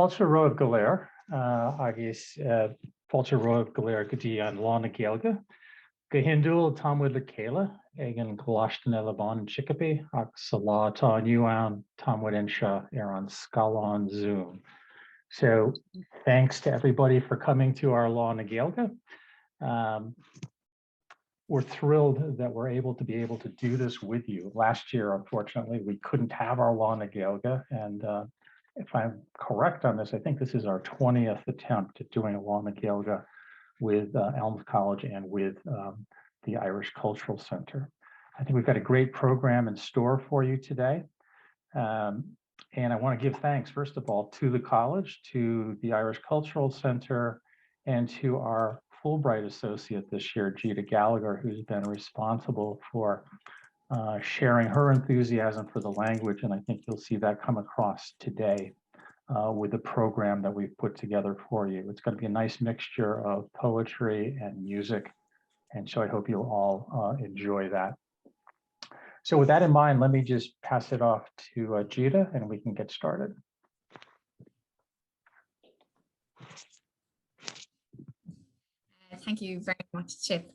Fáilte roimh go léir agus fáilte roimh go léir go dtí an lá na Gaeilge. Go hindúil támuid le chéile ag an gláiste na Leabán Chicopee agus sa lá tá aniu ann támuid anseo ar an scáilán Zoom. So thanks to everybody for coming to our lá na Gaeilge. We're thrilled that we're able to do this with you. Last year, unfortunately, we couldn't have our lá na Gaeilge, and if I'm correct on this, I think this is our 20th attempt at doing a lá na Gaeilge with Elms College and with the Irish Cultural Center. I think we've got a great program in store for you today. And I want to give thanks, first of all, to the college, to the Irish Cultural Center, and to our Fulbright associate this year, Brigita Gallagher, who's been responsible for sharing her enthusiasm for the language. And I think you'll see that come across today with the program that we've put together for you. It's going to be a nice mixture of poetry and music. And so I hope you'll all enjoy that. So with that in mind, let me just pass it off to Gita and we can get started. Thank you very much, Chip.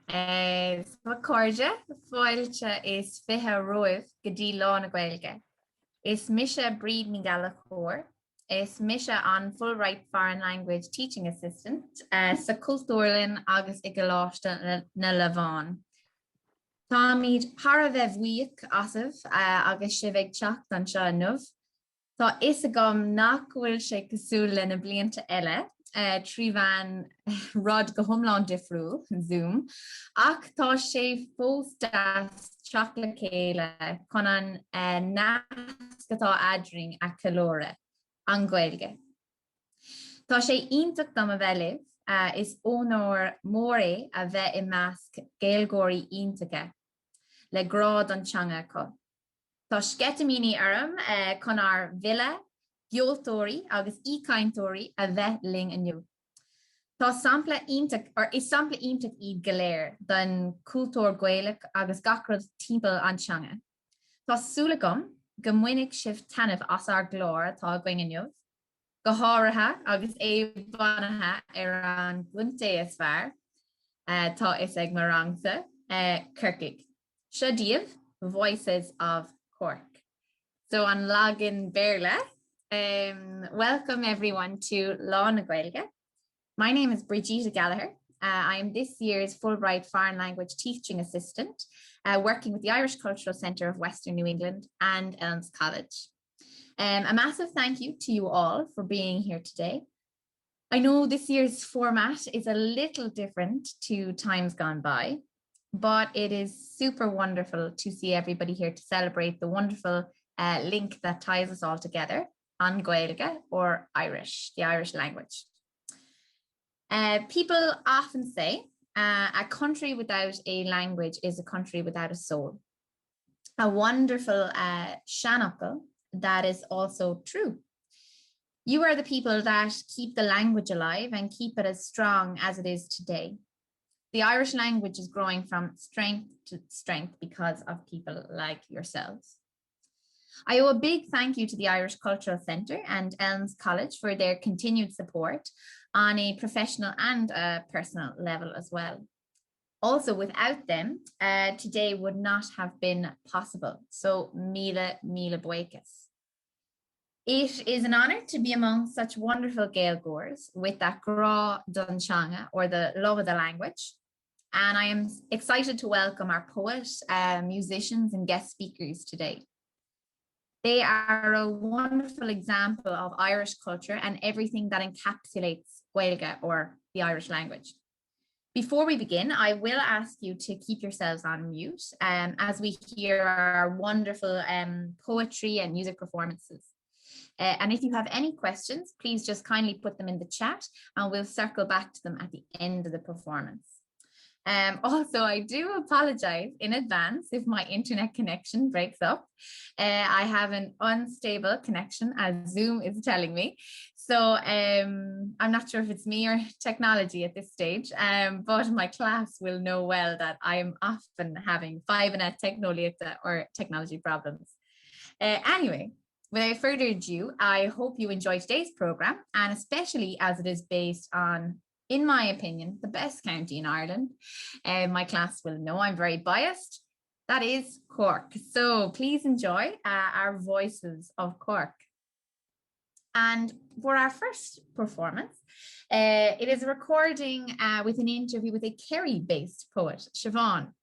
So Corja, Fáilte is Bheith roimh go dtí lá na Gaeilge. Is Misha Brigita Gallagher. Is Misha an Fulbright Foreign Language Teaching Assistant sa Cultúrlinn agus i gláiste na Leabán. Tá míad para bheith bhuíoch asamh agus sibh ag teacht an seo inniu. Tá is agam nach bhfuil sé cosúil lena blianta eile trí bhean rud go hiomlán difriúil Zoom, ach tá sé fós das teacht le chéile chun an nas go tá adring a calóra an Gaeilge. Tá sé iontach dom a bheith is ónóir mór é a bheith I measc Gaeilgeoirí iontacha le grád an teanga acu. Tá scetamíní orm chun ar bhile, geoltóirí agus ícaintóirí a bheith ling inniu. Tá sampla iontach is sampla iontach iad go léir don cultúr Gaeilge agus gacrad timpeall an teanga. Tá súla gom go mhainnig sibh tanmh as ar glór atá going inniu, go háirithe agus éhbhanathe ar an bhuinte is fearr tá is ag mar rangsa Kirkig. Siobhán, Voices of Cork. So on login Berla, welcome everyone to Lá na Gaeilge. My name is Brigita Gallagher. I am this year's Fulbright Foreign Language Teaching Assistant, working with the Irish Cultural Center of Western New England and Elms College. A massive thank you to you all for being here today. I know this year's format is a little different to times gone by, but it is super wonderful to see everybody here to celebrate the wonderful link that ties us all together on Gaeilge or Irish, the Irish language. People often say a country without a language is a country without a soul. A wonderful seanachal that is also true. You are the people that keep the language alive and keep it as strong as it is today. The Irish language is growing from strength to strength because of people like yourselves. I owe a big thank you to the Irish Cultural Center and Elms College for their continued support on a professional and a personal level as well. Also, without them, today would not have been possible. So, míle buíochas. It is an honor to be among such wonderful Gaeilgeoirs with that grá don teanga, or the love of the language. And I am excited to welcome our poets, musicians and guest speakers today. They are a wonderful example of Irish culture and everything that encapsulates Gaeilge, or the Irish language. Before we begin, I will ask you to keep yourselves on mute as we hear our wonderful poetry and music performances. And if you have any questions, please just kindly put them in the chat and we'll circle back to them at the end of the performance. Also, I do apologize in advance if my internet connection breaks up. I have an unstable connection, as Zoom is telling me. So I'm not sure if it's me or technology at this stage, but my class will know well that I'm often having technology problems. Anyway, without further ado, I hope you enjoy today's programme, and especially as it is based on, in my opinion, the best county in Ireland. My class will know I'm very biased. That is Cork. So please enjoy our voices of Cork. And for our first performance, it is a recording with an interview with a Kerry-based poet, Siobhán.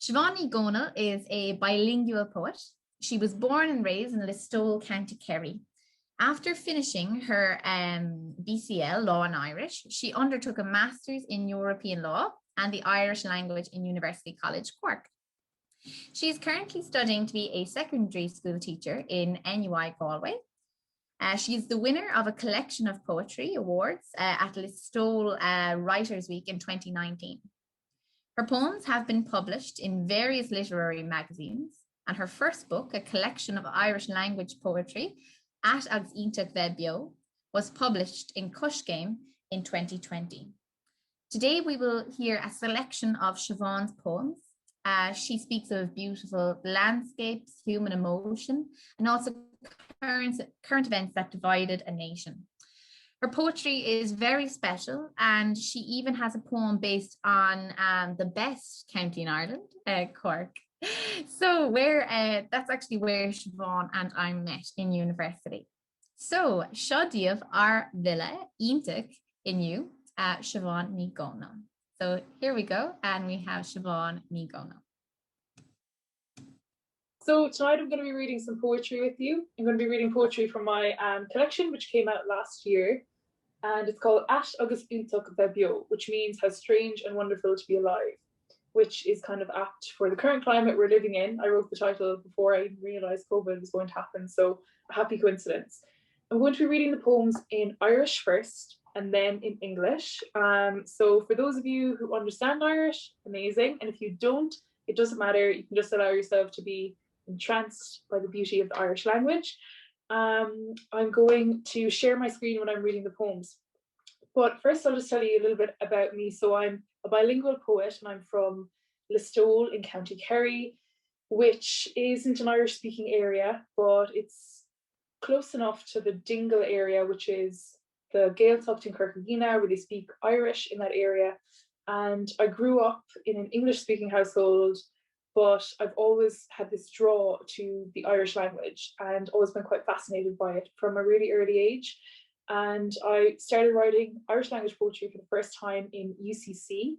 Siobhán Ní Dhomhnaill is a bilingual poet. She was born and raised in Listowel, County Kerry. After finishing her BCL, Law and Irish, she undertook a Master's in European Law and the Irish Language in University College, Cork. She is currently studying to be a secondary school teacher in NUI Galway. She is the winner of a collection of poetry awards at Listowel Writers' Week in 2019. Her poems have been published in various literary magazines, and her first book, a collection of Irish language poetry, Ait Iontach Bheith Beo, was published in Cushgame in 2020. Today we will hear a selection of Siobhán's poems. She speaks of beautiful landscapes, human emotion, and also current events that divided a nation. Her poetry is very special, and she even has a poem based on the best county in Ireland, Cork. So that's actually where Siobhán and I met in university. So Siobhán ar Bheith Iontach inniu Siobhán Ní Dhomhnaill. So here we go, and we have Siobhán Ní Dhomhnaill. So tonight I'm going to be reading some poetry with you. I'm going to be reading poetry from my collection, which came out last year, and it's called Ait Iontach Bheith Beo, which means how strange and wonderful to be alive, which is kind of apt for the current climate we're living in. I wrote the title before I realised COVID was going to happen, so a happy coincidence. I'm going to be reading the poems in Irish first, and then in English. So for those of you who understand Irish, amazing. And if you don't, it doesn't matter. You can just allow yourself to be entranced by the beauty of the Irish language. I'm going to share my screen when I'm reading the poems. But first, I'll just tell you a little bit about me. So I'm a bilingual poet, and I'm from Listowel in County Kerry, which isn't an Irish-speaking area, but it's close enough to the Dingle area, which is the Gaeilge in Cork, where they speak Irish in that area. And I grew up in an English-speaking household, but I've always had this draw to the Irish language and always been quite fascinated by it from a really early age. And I started writing Irish language poetry for the first time in UCC.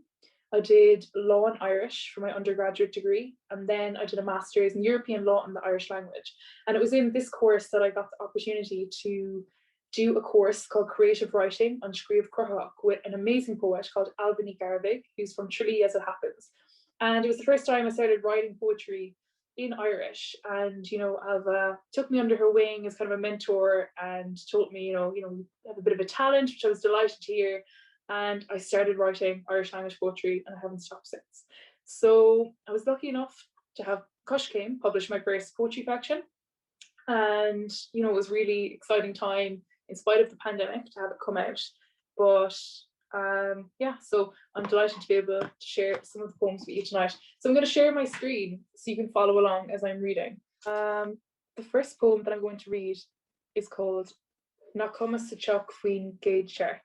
I did Law and Irish for my undergraduate degree, and then I did a Master's in European Law and the Irish language. And it was in this course that I got the opportunity to do a course called Creative Writing on Scríobh Cruthaíoch with an amazing poet called Gaeilge, who's from Tralee as it happens. And it was the first time I started writing poetry in Irish, and Alva took me under her wing as kind of a mentor and told me, you have a bit of a talent, which I was delighted to hear. And I started writing Irish language poetry, and I haven't stopped since. So I was lucky enough to have Cushgame publish my first poetry collection, and it was really exciting time in spite of the pandemic to have it come out. But so I'm delighted to be able to share some of the poems with you tonight. So I'm going to share my screen so you can follow along as I'm reading. The first poem that I'm going to read is called Ná Cumas sa Teach Faoin Gaeilge.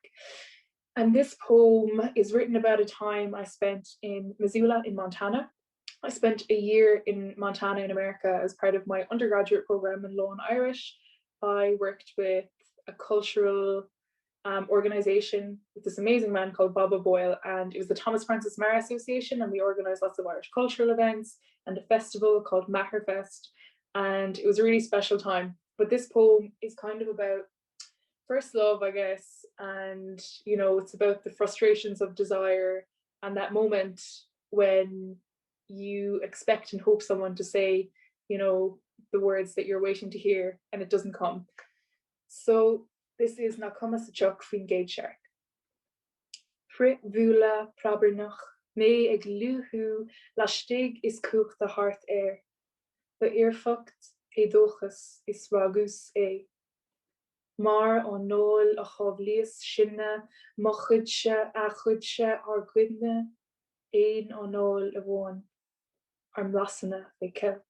And this poem is written about a time I spent in Missoula in Montana. I spent a year in Montana in America as part of my undergraduate program in Law and Irish. I worked with a cultural organization with this amazing man called Baba Boyle, and it was the Thomas Francis Meagher Association, and we organized lots of Irish cultural events and a festival called Maherfest, and it was a really special time. But this poem is kind of about first love, I guess, and it's about the frustrations of desire and that moment when you expect and hope someone to say the words that you're waiting to hear and it doesn't come. So this is Ná Cumas sa Teach Faoin Gaeilge. Frit bhúla prabarnach mé ag luthú lastig is cúch the heart air. Ba iarfacht é dóchas is ragus é. Mar an nóil a choblíos sinne mo chuidse a chuidse ar cuidne ein an nóil a bháin ar mlasanna é celt.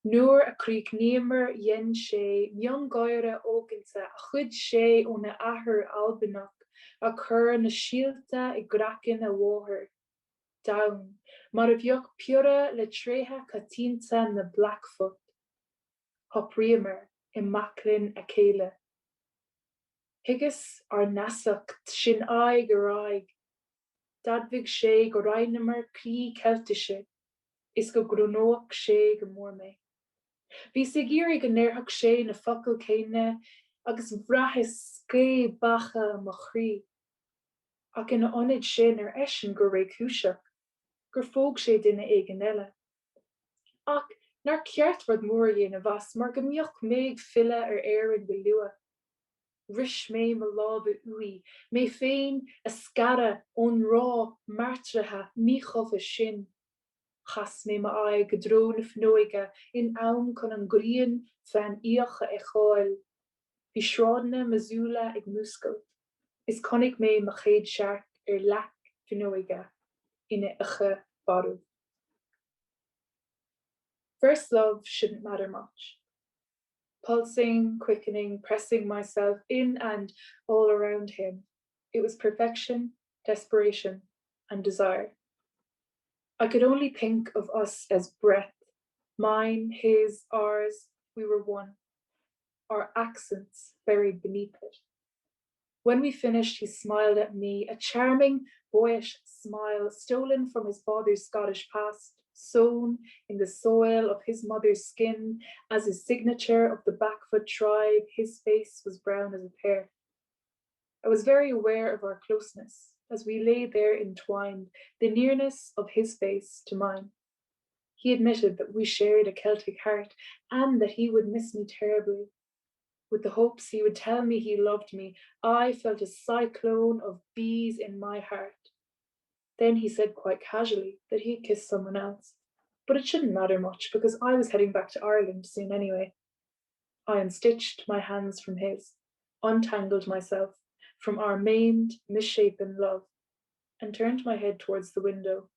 Nuair a críoc níomar dhéan sé mion gaiire óganta a chud sé ó na athair albanach a chur na síalta I ghracin a bhóthair. Down, mar a bheoh piora le tréthe catínta na Blackfoot. Hopriamer I maclin a céile. Higus ar nasacht sin aig ar aig. Dadbhig sé go rainimir clí celtiise, is go gronóach sé go mór mé. Bhí sé géirí go néirthach sé na focail céine agus bhreathas scé bacha mo chrí. Ach ina ionid sin ar eisin gur ré cúiseach, gur fóg sé duine éigean eile. Ach nar ceart rud mór dhéana bhas mar go mbeadh méid fille ar éireann go luath. Ris mé mo lába uí, mé féin a scara ón rá martrathe míchofa sin. Chas mé ma aig go dro na fnóige in am chun an gríon fan íocha I cháil. Bhí sráidne mazúla ag múscail. Is connig mé ma chéad seach ar leach fnóige ina ucha barú. First love shouldn't matter much. Pulsing, quickening, pressing myself in and all around him. It was perfection, desperation, and desire. I could only think of us as breath, mine, his, ours, we were one, our accents buried beneath it. When we finished, he smiled at me, a charming, boyish smile stolen from his father's Scottish past, sewn in the soil of his mother's skin as his signature of the Blackfoot tribe. His face was brown as a pear. I was very aware of our closeness as we lay there entwined, the nearness of his face to mine. He admitted that we shared a Celtic heart and that he would miss me terribly. With the hopes he would tell me he loved me, I felt a cyclone of bees in my heart. Then he said quite casually that he had kissed someone else, but it shouldn't matter much because I was heading back to Ireland soon anyway. I unstitched my hands from his, untangled myself from our maimed, misshapen love, and turned my head towards the window,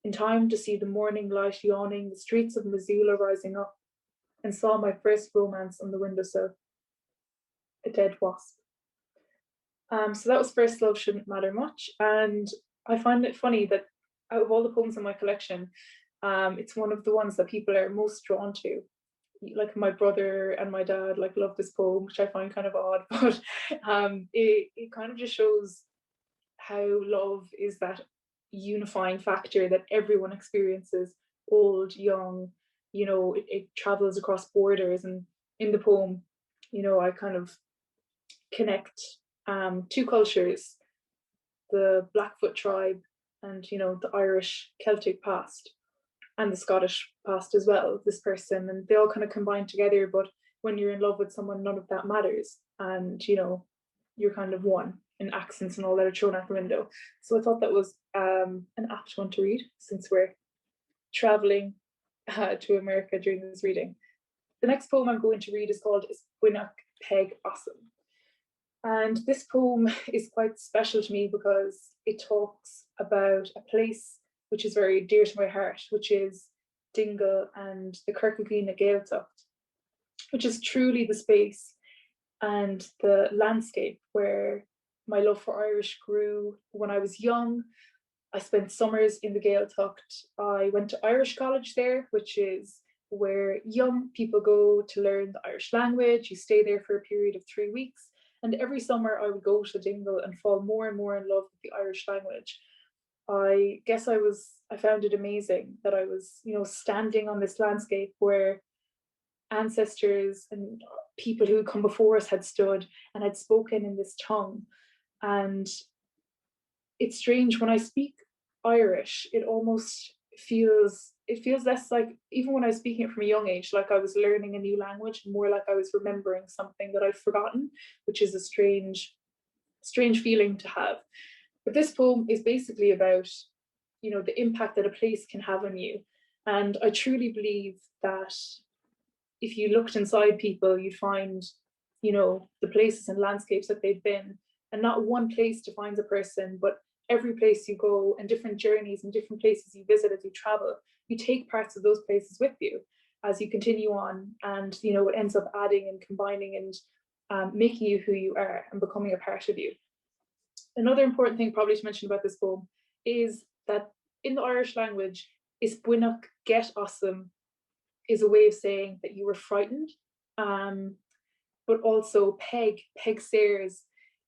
in time to see the morning light yawning, the streets of Missoula rising up, and saw my first romance on the windowsill. A dead wasp. So that was First Love Shouldn't Matter Much, and I find it funny that out of all the poems in my collection, it's one of the ones that people are most drawn to. Like my brother and my dad love this poem, which I find kind of odd, but it kind of just shows how love is that unifying factor that everyone experiences, old, young, it travels across borders. And in the poem, I kind of connect two cultures, the Blackfoot tribe and, the Irish Celtic past and the Scottish past as well, this person, and they all kind of combine together. But when you're in love with someone, none of that matters. And, you're kind of one, and accents and all that are thrown out the window. So I thought that was an apt one to read since we're traveling to America during this reading. The next poem I'm going to read is called Buinneach Peg Awesome. And this poem is quite special to me because it talks about a place which is very dear to my heart, which is Dingle and the Kirkageen Gaeilge, which is truly the space and the landscape where my love for Irish grew when I was young. I spent summers in the Gaeltacht. I went to Irish College there, which is where young people go to learn the Irish language. You stay there for a period of 3 weeks. And every summer I would go to Dingle and fall more and more in love with the Irish language. I guess I found it amazing that I was, standing on this landscape where ancestors and people who had come before us had stood and had spoken in this tongue. And it's strange, when I speak Irish, it feels less like, even when I was speaking it from a young age, like I was learning a new language, more like I was remembering something that I've forgotten, which is a strange feeling to have. But this poem is basically about, the impact that a place can have on you. And I truly believe that if you looked inside people, you'd find, the places and landscapes that they've been, and not one place defines a person, but every place you go and different journeys and different places you visit as you travel, you take parts of those places with you. as you continue on, and it ends up adding and combining and making you who you are and becoming a part of you. Another important thing probably to mention about this poem is that in the Irish language, is buinach get awesome is a way of saying that you were frightened. But also Peg Sayers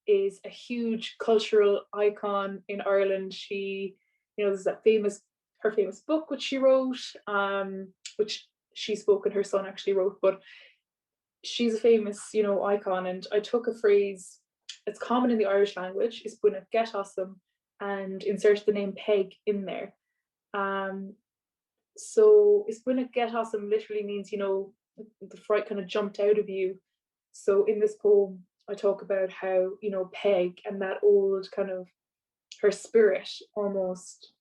is a huge cultural icon in Ireland. She, there's that her famous book which she wrote, which she spoke and her son actually wrote, but she's a famous, icon. And I took a phrase that's common in the Irish language, is buinach get awesome, and inserted the name Peg in there. So is buinach get awesome literally means, the fright kind of jumped out of you. So in this poem, I talk about how, Peg and that old kind of, her spirit almost,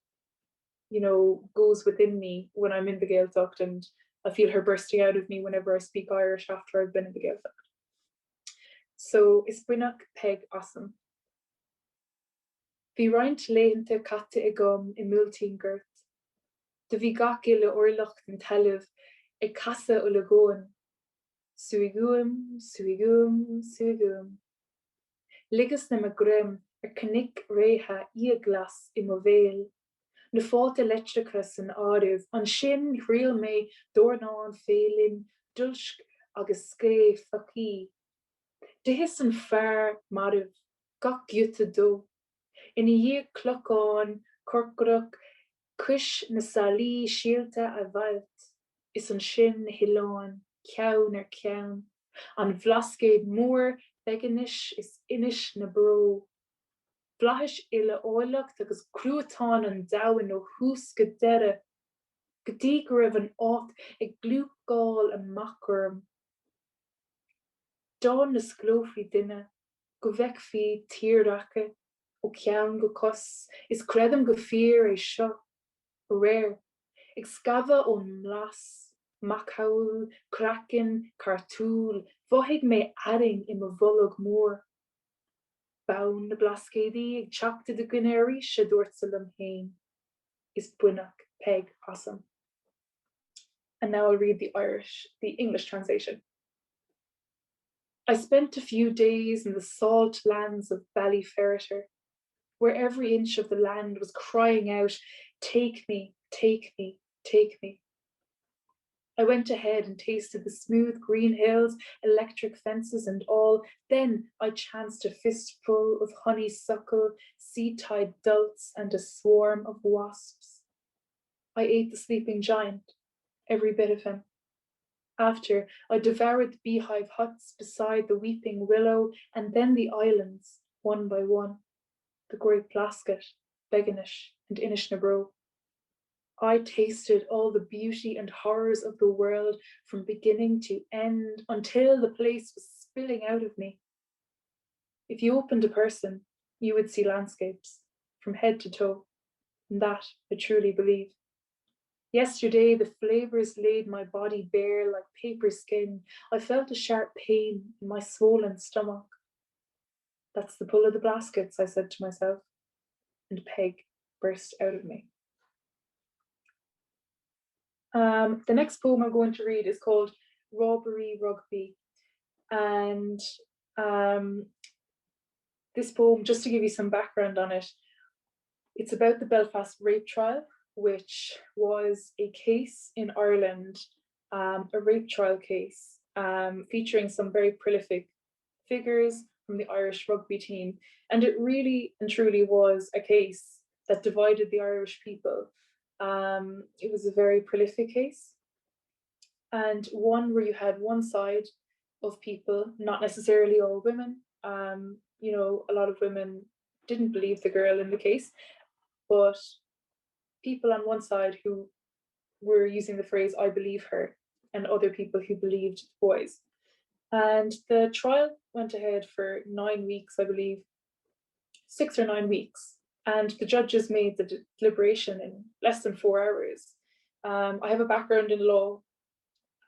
goes within me when I'm in the Gaeltacht, and I feel her bursting out of me whenever I speak Irish after I've been in the Gaeltacht. So is buinach Peg awesome. Bhí roinnt léinte caite I gom I múltín gurt. De bhí gaci le orlacht an talamh ag casa ó le góin. Suigúim, suigúim, suigúim. Ligas na me grim canic rétha I glas I mo bhéil. Na fáta electricus an áibh, an sin rial mé dornán félin, dulsk agus scé fací. De his an fear maribh, gach gyta do. In a year clockán, corcrach, cuis na salí shielta a valt, is an sin hilán, ceann ar ceann. An vlascéid mór beganish is inish na bro. Vlahis ile oilecht agus cruútán an dawan ó hús go deire. Gdí go raibh an áit ag glúpgáil a macrum. Dá na sglófrí duine, go bheic fí tíreacha, ó ceann go cos, is credum go fír é seo, ó réir. Ag scabha ón mlas, macaul, crackin, cartúl, bhoigh mé adding I mo bholog mór. Baun na blascéidí ag teachta de gnéirí se dúirt sa lim hain. Is buinach Peg awesome. And now I'll read the English translation. I spent a few days in the salt lands of Ballyferriter, where every inch of the land was crying out, take me, take me, take me. I went ahead and tasted the smooth green hills, electric fences and all. Then I chanced a fistful of honeysuckle, sea-tide dults and a swarm of wasps. I ate the sleeping giant, every bit of him. After, I devoured the beehive huts beside the weeping willow, and then the islands, one by one, the Great Blasket, Beganish, and Inishnabro. I tasted all the beauty and horrors of the world from beginning to end until the place was spilling out of me. If you opened a person, you would see landscapes from head to toe, and that I truly believe. Yesterday, the flavors laid my body bare like paper skin. I felt a sharp pain in my swollen stomach. That's the pull of the blaskets, I said to myself, and Peg burst out of me. The next poem I'm going to read is called Robbery Rugby. And this poem, just to give you some background on it, it's about the Belfast rape trial, which was a case in Ireland, a rape trial case, featuring some very prolific figures from the Irish rugby team. And it really and truly was a case that divided the Irish people. It was a very prolific case, and one where you had one side of people, not necessarily all women. A lot of women didn't believe the girl in the case, but people on one side who were using the phrase, I believe her, and other people who believed the boys. And the trial went ahead for 9 weeks, I believe, 6 or 9 weeks. And the judges made the deliberation in less than 4 hours. I have a background in law.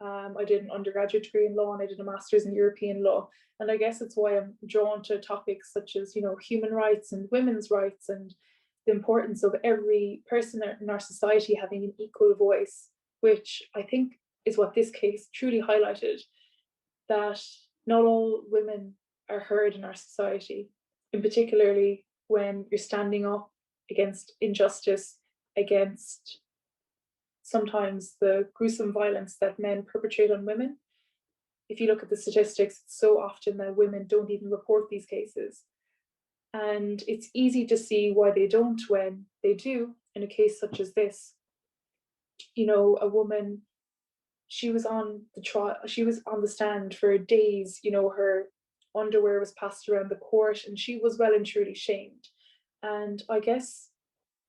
I did an undergraduate degree in law and I did a master's in European law. And I guess it's why I'm drawn to topics such as, human rights and women's rights and the importance of every person in our society having an equal voice, which I think is what this case truly highlighted, that not all women are heard in our society, and particularly when you're standing up against injustice, against sometimes the gruesome violence that men perpetrate on women. If you look at the statistics, it's so often that women don't even report these cases. And it's easy to see why they don't when they do, in a case such as this. You know, a woman, she was on the trial, she was on the stand for days, you know, her underwear was passed around the court and she was well and truly shamed. And I guess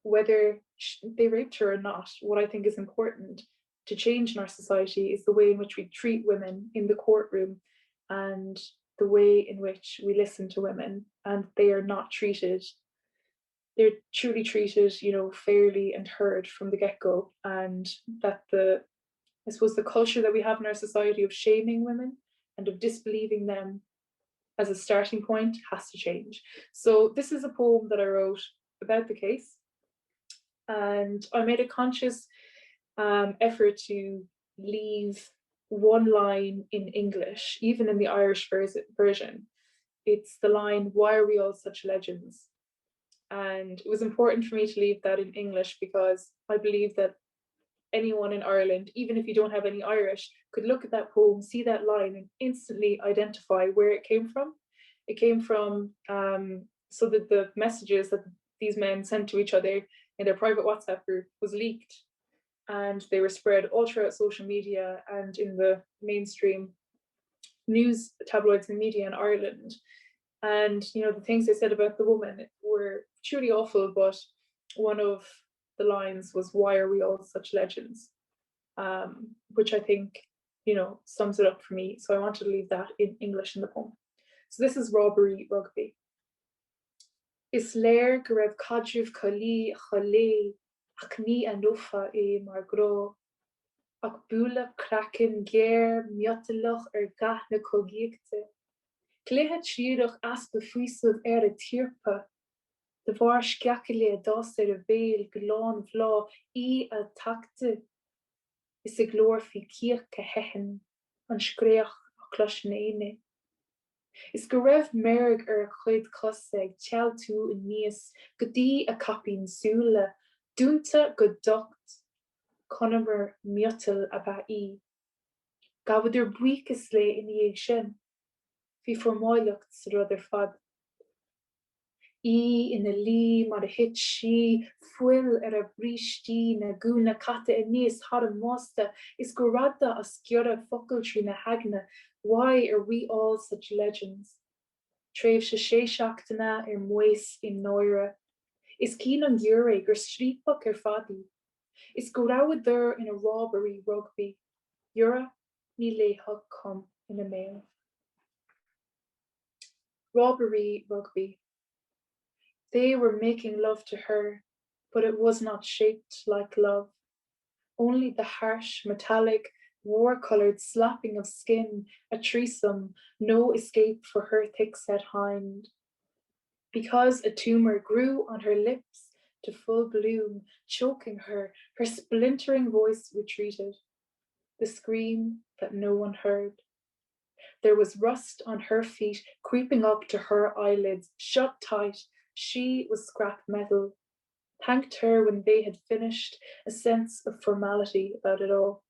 whether they raped her or not, what I think is important to change in our society is the way in which we treat women in the courtroom and the way in which we listen to women, and they are not treated. They're truly treated, you know, fairly and heard from the get-go, and that I suppose the culture that we have in our society of shaming women and of disbelieving them as a starting point has to change. So this is a poem that I wrote about the case, and I made a conscious effort to leave one line in English, even in the Irish version. It's the line, "Why are we all such legends?" And it was important for me to leave that in English because I believe that anyone in Ireland, even if you don't have any Irish, could look at that poem, see that line, and instantly identify where it came from. It came from, so that the messages that these men sent to each other in their private WhatsApp group was leaked, and they were spread all throughout social media and in the mainstream news tabloids and media in Ireland. And, you know, the things they said about the woman were truly awful, but one of the lines was, "Why are we all such legends?" Which I think, you know, sums it up for me. So I wanted to leave that in English in the poem. So this is Robbery Rugby. Is léir go raibh cadrih colí cholé ach ní an ufa é mar gro, ach búla cracin géir miotalach gath na cogíochta. Cléthe tríadach aspa fuisamh a tíorpa, de bhar sceacha le dás a bhéil go lán bhlá í a tacta. Is a glór fi cíoch go hehan an scréach a cloisnéine. Is go raibh merg chuid cosig teall tú in níos go dtí a capín súla, dúnta go docht conamar miotal a bheith í. Gabhad buchas le in dhéag sin, hí formáileacht sa rud fad. Í ina lí mar a hit sí, fuil a brístí na gúna cata a níos har a másta, is go radda a sciora focail trí na hagna. Why are we all such legends? Tréimh se seachtainna muis in nóire. Is cín an dúra gur srípach fadí. Is go raibh in a robbery rugby. Dúra ní léthach com in a mail. Robbery rugby. They were making love to her, but it was not shaped like love. Only the harsh, metallic, war-coloured slapping of skin, a threesome, no escape for her thick-set hind. Because a tumour grew on her lips to full bloom, choking her, her splintering voice retreated. The scream that no one heard. There was rust on her feet, creeping up to her eyelids, shut tight. She was scrap metal. Thanked her when they had finished, a sense of formality about it all.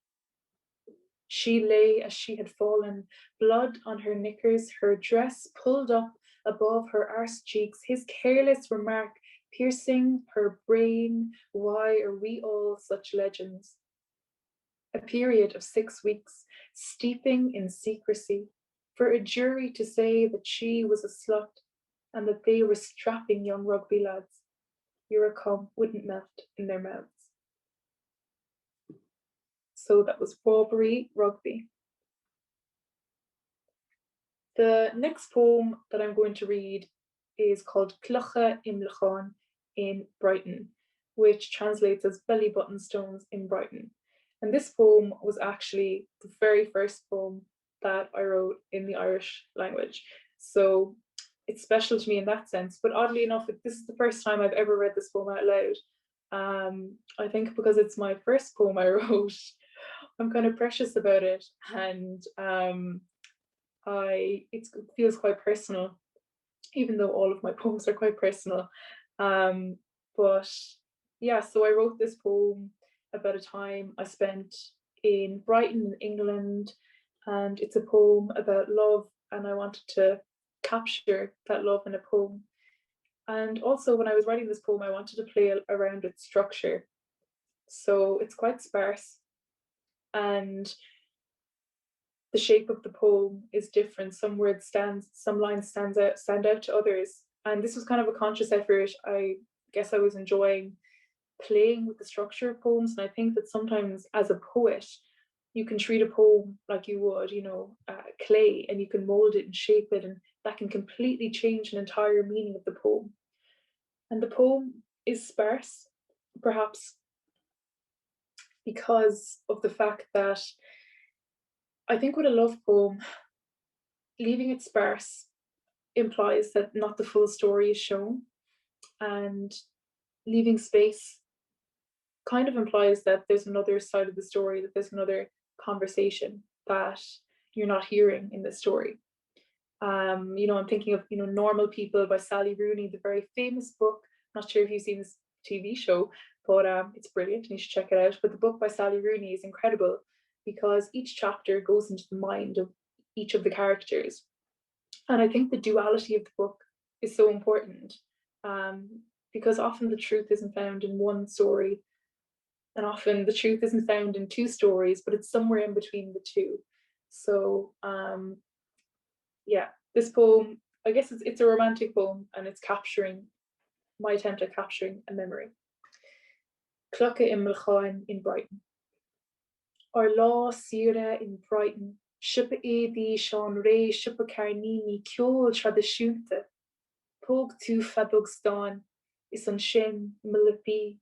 She lay as she had fallen, blood on her knickers, her dress pulled up above her arse cheeks, his careless remark piercing her brain. Why are we all such legends? A period of 6 weeks, steeping in secrecy, for a jury to say that she was a slut and that they were strapping young rugby lads. Eurocom wouldn't melt in their mouths. So that was Robbery Rugby. The next poem that I'm going to read is called Clocha Imlachon in Brighton, which translates as belly button stones in Brighton. And this poem was actually the very first poem that I wrote in the Irish language. So it's special to me in that sense, but oddly enough, this is the first time I've ever read this poem out loud. I think because it's my first poem I wrote, I'm kind of precious about it, and it feels quite personal, even though all of my poems are quite personal. But yeah, so I wrote this poem about a time I spent in Brighton, in England, and it's a poem about love, and I wanted to capture that love in a poem. And also, when I was writing this poem, I wanted to play around its structure. So it's quite sparse, and the shape of the poem is different. Some lines stand out to others. And this was kind of a conscious effort. I guess I was enjoying playing with the structure of poems. And I think that sometimes as a poet, you can treat a poem like you would, clay, and you can mold it and shape it, and that can completely change an entire meaning of the poem. And the poem is sparse, perhaps because of the fact that I think with a love poem, leaving it sparse implies that not the full story is shown, and leaving space kind of implies that there's another side of the story, that there's another conversation that you're not hearing in the story. I'm thinking of, Normal People by Sally Rooney, the very famous book. I'm not sure if you've seen this TV show, but it's brilliant and you should check it out. But the book by Sally Rooney is incredible because each chapter goes into the mind of each of the characters. And I think the duality of the book is so important because often the truth isn't found in one story, and often the truth isn't found in two stories, but it's somewhere in between the two. So this poem, I guess it's a romantic poem, and it's capturing my attempt at capturing a memory. Clocke in Mulchain in Brighton. Our law Sira in Brighton, Shippa Adi Sean Ray, Shippa Carnini, Kjol Tradishunta, Pog tu Fadogstan, is on Shin, Milipi,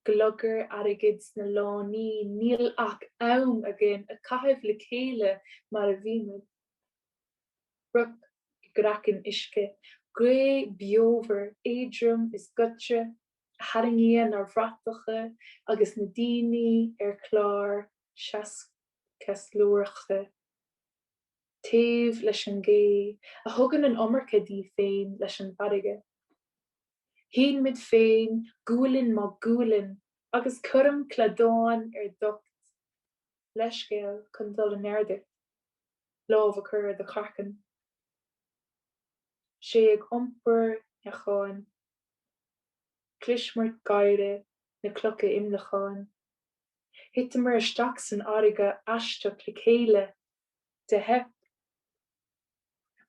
Glugger Aragids na Lani, Neil Ak Aum again, a Kahiv Lekele, Maravimid. Bruk Graken Ishke, Grey Biover, Adrum is Gutche, Haringia na Vratache, agus Nadini, Erklar, Shas Kesloorche. Tave Leshangay, a Hogan and Omerke di Fain, Leshan Badige. Heen mid Fain, Goulin ma Goulin, agus Kurum Cladon Duct, Leshgale, Kundal and Erdic, Love occur the Kraken. Sheag Humper, Yachan, Klishmert Gaire, na Clocke Imlachan. Hittemer Staxen Ariga Ashta Plikele, de Hep.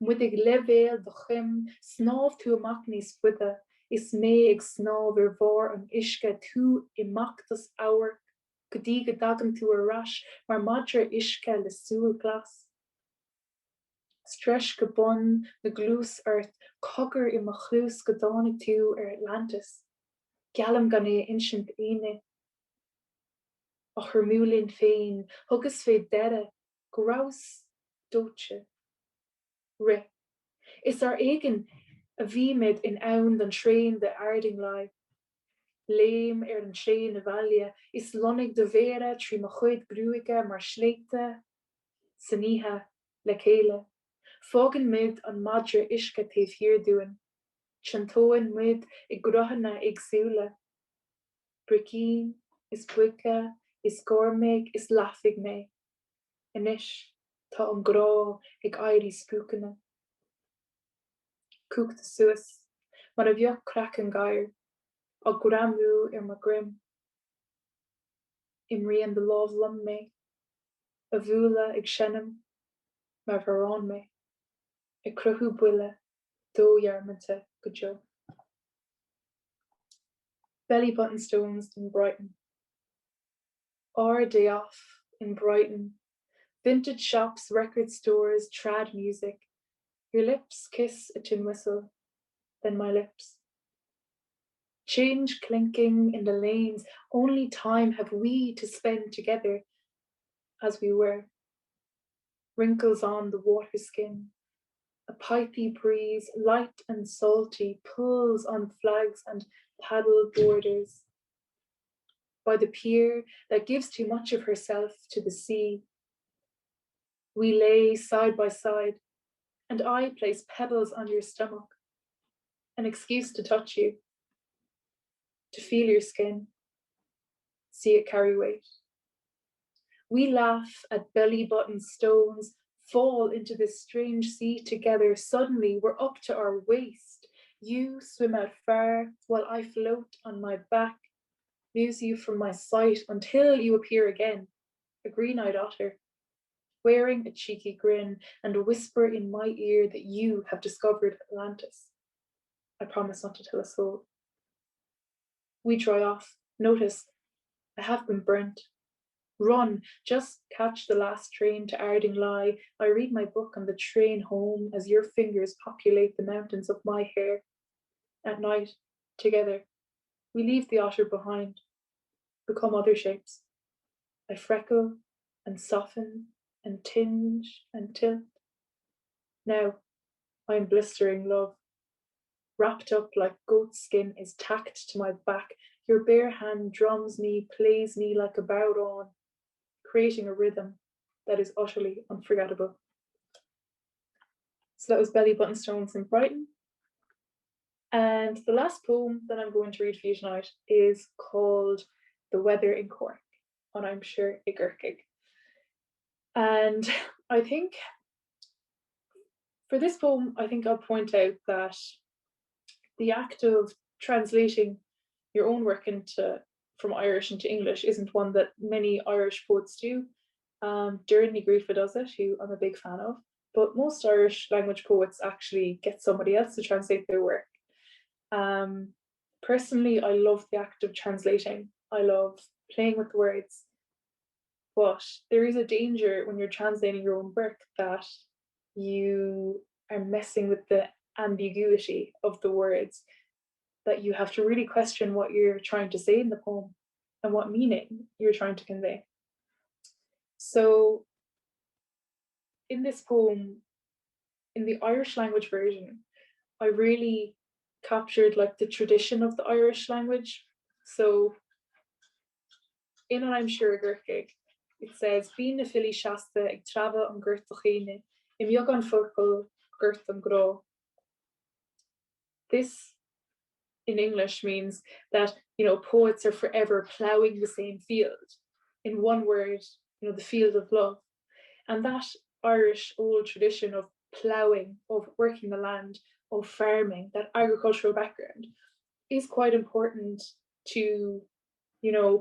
Mudig level de chim, snav to a maknis wither, is me ig snav vor an ishke tu imaktas hour, gediga dagen to a rash, maar madre ishke le suel glas. Stresh gebon, the gloos earth, cogger in machlus gedani to Atlantis. Gallam gane ancient ene. Och hermulin fein, huggus fe dere, grouse doche. Ri. Is our eigen a vimid in ound and train the arding lie. Lame an train of valia, is lonig de vera, tri machuid gruige, mar sleite, saniha, lekele. Fogen mid an madre ishka teef hier doen. Chantoen mid I grohana exula. Brikeen is buika, is gormig, is laughing me. Anish, ta an gra, ig airi spookene. Kook de Suis, maar a bheoch cracken gair, a gramu ma grim. Imri and the love lum me, a vula ig shenem, mar varon me, a cruhu buile, do yarmante gojo. Belly button stones in Brighton. Our day off in Brighton. Vintage shops, record stores, trad music. Your lips kiss a tin whistle, then my lips. Change clinking in the lanes, only time have we to spend together as we were. Wrinkles on the water skin, a pipey breeze, light and salty, pulls on flags and paddle borders. by the pier that gives too much of herself to the sea. We lay side by side, and I place pebbles on your stomach, an excuse to touch you, to feel your skin, see it carry weight. We laugh at belly button stones, fall into this strange sea together. Suddenly we're up to our waist. You swim out far while I float on my back, lose you from my sight until you appear again, a green-eyed otter, wearing a cheeky grin and whisper in my ear that you have discovered Atlantis. I promise not to tell a soul. We dry off. Notice, I have been burnt. Run, just catch the last train to Ardingly. I read my book on the train home as your fingers populate the mountains of my hair. At night, together, we leave the otter behind, become other shapes. I freckle and soften and tinge and tilt. Now, I am blistering love. Wrapped up like goat skin is tacked to my back. Your bare hand drums me, plays me like a bowed on, creating a rhythm that is utterly unforgettable. So that was Belly Button Stones in Brighton. And the last poem that I'm going to read for you tonight is called The Weather in Cork, and I'm sure Igurkig. And I think for this poem, I think I'll point out that the act of translating your own work from Irish into English isn't one that many Irish poets do. Doireann Ní Dhomhnaill does it, who I'm a big fan of, but most Irish language poets actually get somebody else to translate their work. Personally, I love the act of translating. I love playing with words, but there is a danger when you're translating your own work that you are messing with the ambiguity of the words, that you have to really question what you're trying to say in the poem and what meaning you're trying to convey. So in this poem, in the Irish language version, I really captured like the tradition of the Irish language. So in an I'm sure Gurkig, it says, Bí na fili seasta ag trava an gurt a chéine, im jog an focal gurt an gro. This in English means that, poets are forever ploughing the same field. In one word, the field of love. And that Irish old tradition of ploughing, of working the land, of farming, that agricultural background is quite important to,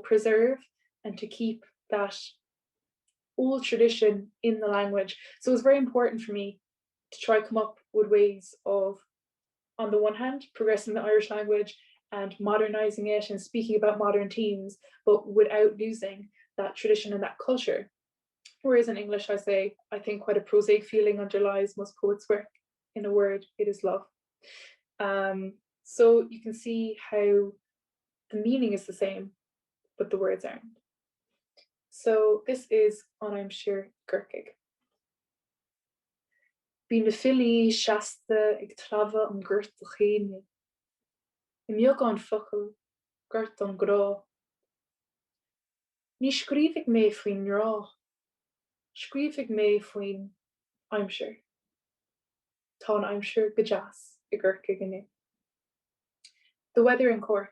preserve and to keep that old tradition in the language. So it's very important for me to try come up with ways of, on the one hand, progressing the Irish language and modernizing it and speaking about modern themes, but without losing that tradition and that culture. Whereas in English, I think quite a prosaic feeling underlies most poets' work. In a word, it is love. So you can see how the meaning is the same, but the words aren't. So this is on I'm sure Gurkig. Bí na fili seasta ag trava an gurt a chéine. Im jog an focal gurt an grá. Ní scríbhigh mé faoin rá. Scríbhigh mé faoin I'm sure. Tá an I'm sure go deas I Gurkig inniu. The weather in Cork.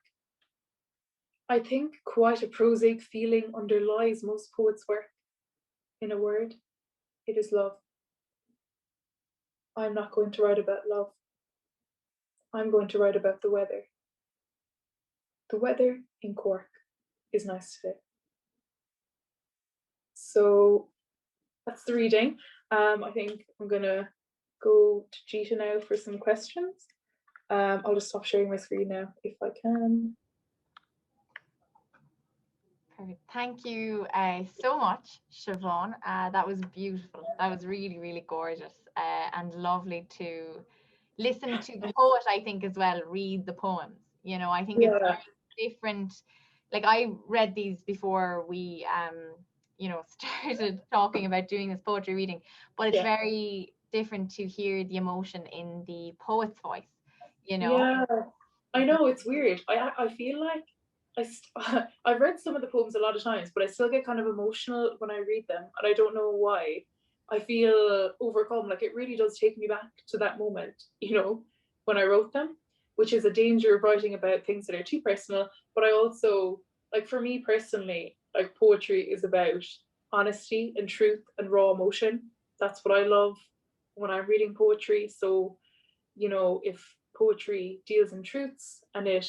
I think quite a prosaic feeling underlies most poets' work. In a word, it is love. I'm not going to write about love. I'm going to write about the weather. The weather in Cork is nice today. So that's the reading. I think I'm going to go to Gita now for some questions. I'll just stop sharing my screen now if I can. Perfect. Thank you so much, Siobhán. That was beautiful. That was really, really gorgeous and lovely to listen to the poet, I think, as well, read the poems. I think it's very different. Like, I read these before we, started talking about doing this poetry reading, but it's very different to hear the emotion in the poet's voice, Yeah, I know, it's weird. I feel like I've read some of the poems a lot of times, but I still get kind of emotional when I read them, and I don't know why. I feel overcome. Like it really does take me back to that moment, when I wrote them, which is a danger of writing about things that are too personal. But I also, like for me personally, like poetry is about honesty and truth and raw emotion. That's what I love when I'm reading poetry. So, if poetry deals in truths and it,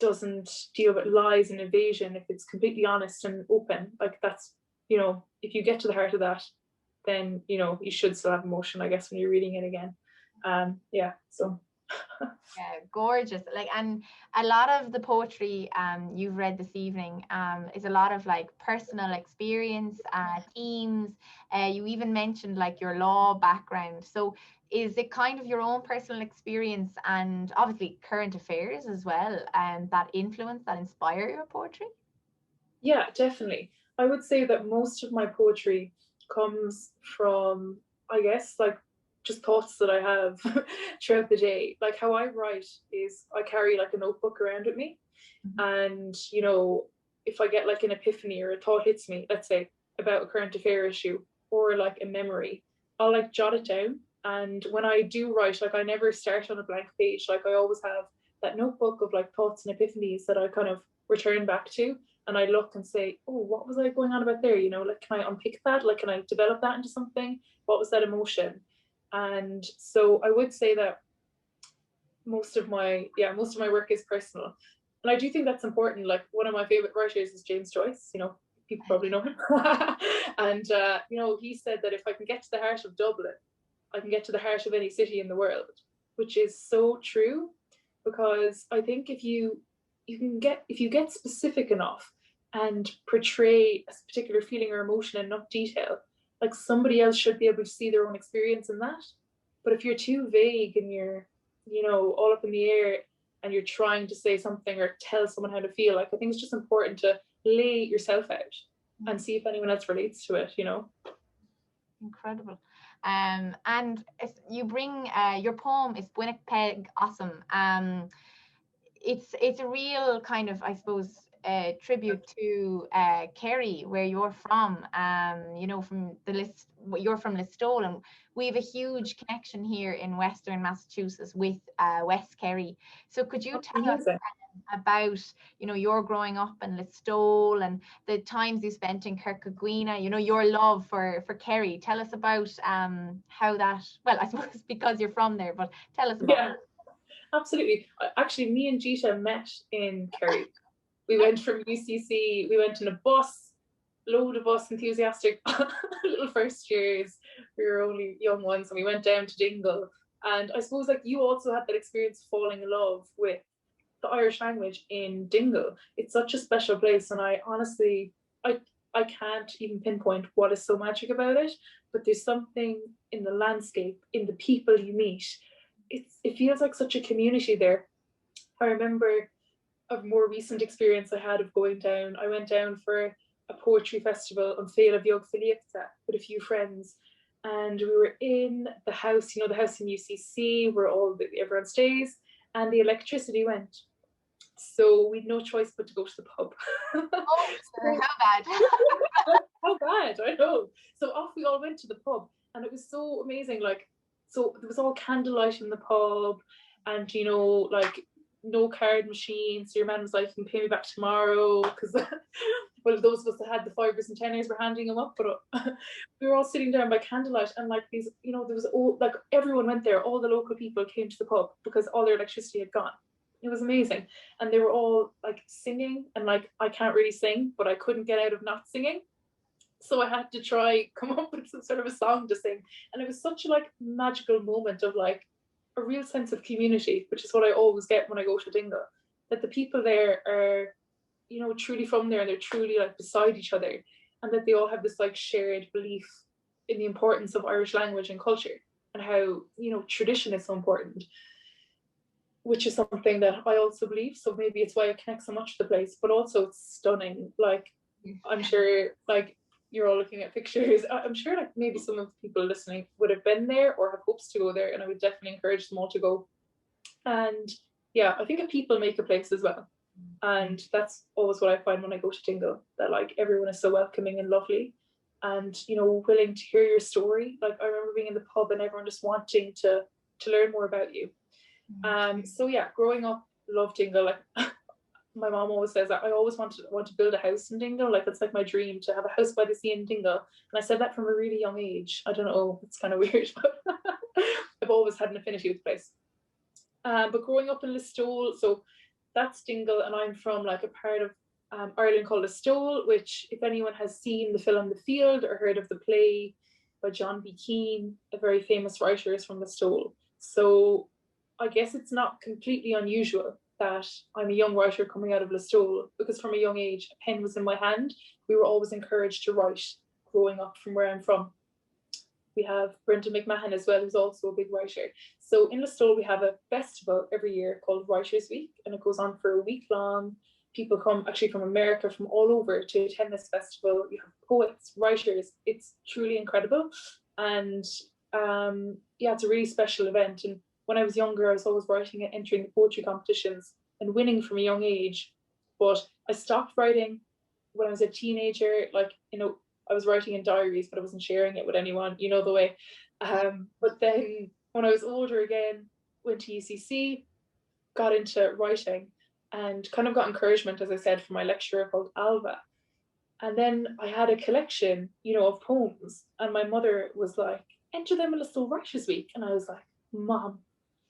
doesn't deal with lies and evasion, if it's completely honest and open, like that's, if you get to the heart of that, then, you should still have emotion, I guess, when you're reading it again. Yeah, so. Yeah, gorgeous. Like, and a lot of the poetry you've read this evening is a lot of like personal experience, themes. You even mentioned like your law background. So is it kind of your own personal experience and obviously current affairs as well, and that influence, that inspire your poetry? Yeah, definitely. I would say that most of my poetry comes from, I guess, like just thoughts that I have throughout the day. Like how I write is I carry like a notebook around with me. And, if I get like an epiphany or a thought hits me, let's say about a current affair issue or like a memory, I'll like jot it down. And when I do write, like I never start on a blank page. Like I always have that notebook of like thoughts and epiphanies that I kind of return back to. And I look and say, oh, what was I going on about there? Like, can I unpick that? Like, can I develop that into something? What was that emotion? And so I would say that most of my work is personal. And I do think that's important. Like one of my favorite writers is James Joyce, people probably know him. And, he said that if I can get to the heart of Dublin, I can get to the heart of any city in the world, which is so true, because I think if you get specific enough and portray a particular feeling or emotion in enough detail, like somebody else should be able to see their own experience in that. But if you're too vague and you're, all up in the air and you're trying to say something or tell someone how to feel, like I think it's just important to lay yourself out and see if anyone else relates to it, Incredible. And you bring your poem is Buineach Peg Awesome. It's a real kind of, I suppose, tribute to Kerry, where you're from. From the list, you're from Listowel, and we have a huge connection here in Western Massachusetts with West Kerry. So could you tell us about your growing up in Listowel and the times you spent in Kirkagwina, your love for Kerry? Tell us about how that, well, I suppose because you're from there, but tell us about it. Absolutely. Actually, me and Gita met in Kerry. We went from UCC, we went in a bus, load of us enthusiastic little first years. We were only young ones, and we went down to Dingle. And I suppose like you also had that experience of falling in love with the Irish language in Dingle. It's such a special place, and I honestly, I can't even pinpoint what is so magic about it, but there's something in the landscape, in the people you meet. It feels like such a community there. I remember a more recent experience I had of going down. I went down for a poetry festival on Bheith Beo with a few friends, and we were in the house, the house in UCC where everyone stays, and the electricity went. So we'd no choice but to go to the pub. Oh, sure. How bad? How bad, I know. So off we all went to the pub, and it was so amazing. Like, so there was all candlelight in the pub, and like no card machines. So your man was like, "You can pay me back tomorrow," because well, those of us that had the fivers and tenors were handing them up. But we were all sitting down by candlelight, and like these, there was like everyone went there. All the local people came to the pub because all their electricity had gone. It was amazing, and they were all like singing, and like I can't really sing, but I couldn't get out of not singing. So I had to come up with some sort of a song to sing. And it was such a like magical moment of like a real sense of community, which is what I always get when I go to Dingle, that the people there are, truly from there, and they're truly like beside each other, and that they all have this like shared belief in the importance of Irish language and culture, and how, tradition is so important, which is something that I also believe. So maybe it's why I connect so much to the place, but also it's stunning. Like, I'm sure like you're all looking at pictures. I'm sure like maybe some of the people listening would have been there or have hopes to go there, and I would definitely encourage them all to go. And yeah, I think that people make a place as well. And that's always what I find when I go to Dingle, that like everyone is so welcoming and lovely and, you know, willing to hear your story. Like I remember being in the pub and everyone just wanting to learn more about you. So yeah, growing up, loved Dingle. Like my mom always says that I always want to build a house in Dingle. Like it's like my dream to have a house by the sea in Dingle. And I said that from a really young age. I don't know, it's kind of weird, but I've always had an affinity with the place. But growing up in Listowel, so that's Dingle, and I'm from like a part of Ireland called Listowel, which if anyone has seen the film The Field or heard of the play by John B. Keane, a very famous writer, is from Listowel. So I guess it's not completely unusual that I'm a young writer coming out of Listowel, because from a young age, a pen was in my hand. We were always encouraged to write growing up from where I'm from. We have Brenda McMahon as well, who's also a big writer. So in Listowel, we have a festival every year called Writers' Week, and it goes on for a week long. People come actually from America, from all over to attend this festival. You have poets, writers. It's truly incredible. And yeah, it's a really special event. And when I was younger, I was always writing and entering the poetry competitions and winning from a young age. But I stopped writing when I was a teenager. Like, you know, I was writing in diaries, but I wasn't sharing it with anyone, you know the way. But then when I was older again, went to UCC, got into writing, and kind of got encouragement, as I said, from my lecturer called Alva. And then I had a collection, you know, of poems, and my mother was like, enter them in Listowel Writers' Week. And I was like, Mom,